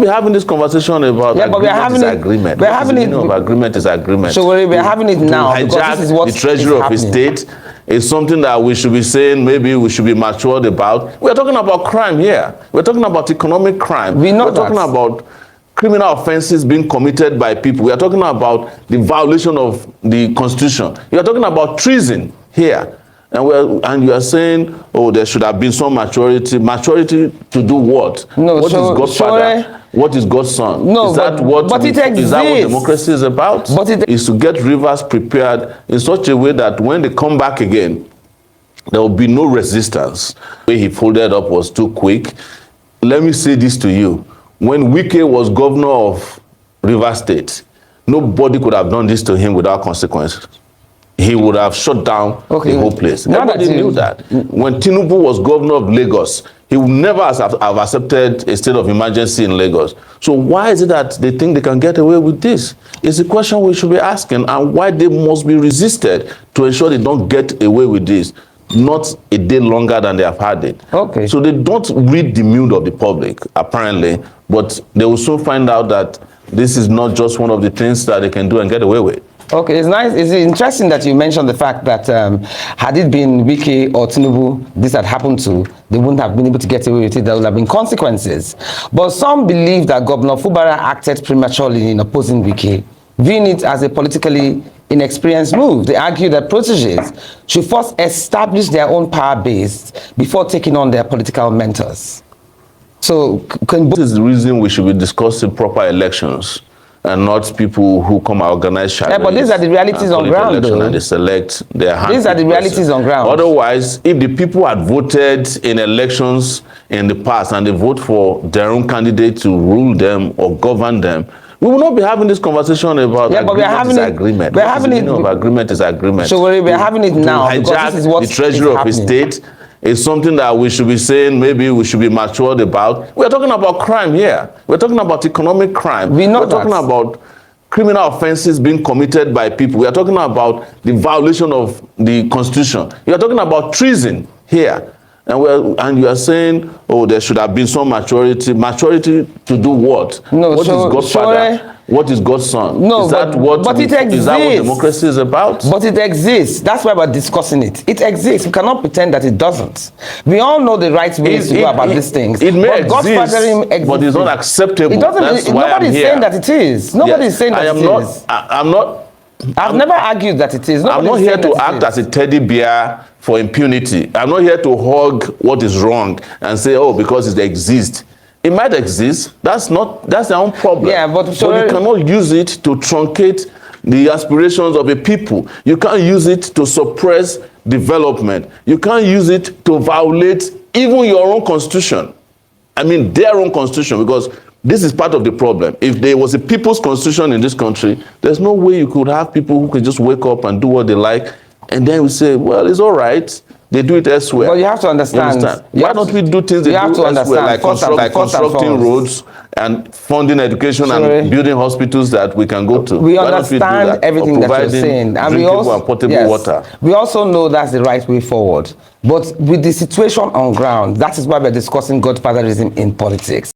We're having this conversation about agreement. We're having it. Agreement is agreement. So we're having it now because this is what the treasury of a state is something that we should be saying. Maybe we should be matured about. We're talking about crime here. We're talking about economic crime. We're talking about criminal offenses being committed by people. We are talking about the violation of the Constitution. You are talking about treason here. And you are saying, oh, there should have been some maturity. Maturity to do what? No, what is Godfather? What is God's son? No, is that what democracy is about? Is to get Rivers prepared in such a way that when they come back again, there will be no resistance. The way he folded up was too quick. Let me say this to you. When Wike was governor of Rivers State, nobody could have done this to him without consequences. He would have shut down the whole place. Nobody knew that. When Tinubu was governor of Lagos, he would never have accepted a state of emergency in Lagos. So why is it that they think they can get away with this? It's a question we should be asking, and why they must be resisted to ensure they don't get away with this, not a day longer than they have had it. Okay. So they don't read the mood of the public, apparently, but they will soon find out that this is not just one of the things that they can do and get away with. Okay, it's nice. It's interesting that you mentioned the fact that had it been Wike or Tinubu this had happened to, they wouldn't have been able to get away with it. There would have been consequences. But some believe that Governor Fubara acted prematurely in opposing Wike, viewing it as a politically inexperienced move. They argue that proteges should first establish their own power base before taking on their political mentors. So, this is the reason we should be discussing proper elections, and not people who come and organize challenges. Yeah, but these are the realities on ground, though. And they select their hand. These are the realities on ground. Otherwise, if the people had voted in elections in the past and they vote for their own candidate to rule them or govern them, we will not be having this conversation about agreement. We're having it. Agreement is agreement. So we're having it now because this is what the treasury of a state is something that we should be saying. Maybe we should be matured about. We're talking about crime here. We're talking about economic crime. We're talking about criminal offenses being committed by people. We are talking about the violation of the Constitution. You are talking about treason here. And you are saying, oh, there should have been some maturity. Maturity to do what? No, what is Godfather? What is God's son? No, is that what democracy is about? But it exists. That's why we're discussing it. It exists. We cannot pretend that it doesn't. We all know the right ways to go about these things. It may exist, but it's not acceptable. It doesn't. Nobody's saying that it is. Nobody's saying that it is. I've never argued that it is. I'm not here to act as a teddy bear for impunity. I'm not here to hug what is wrong and say, oh, because it exists. It might exist. That's their own problem. Yeah, but you cannot use it to truncate the aspirations of a people. You can't use it to suppress development. You can't use it to violate even your own constitution. I mean, their own constitution, because this is part of the problem. If there was a people's constitution in this country, there's no way you could have people who could just wake up and do what they like, and then we say, well, it's all right. They do it elsewhere. But you have to understand. Why don't we do things they do elsewhere, like constructing roads and funding education and building hospitals that we can go to? We understand everything that you're saying. And we also, and potable water. We also know that's the right way forward. But with the situation on ground, that is why we're discussing godfatherism in politics.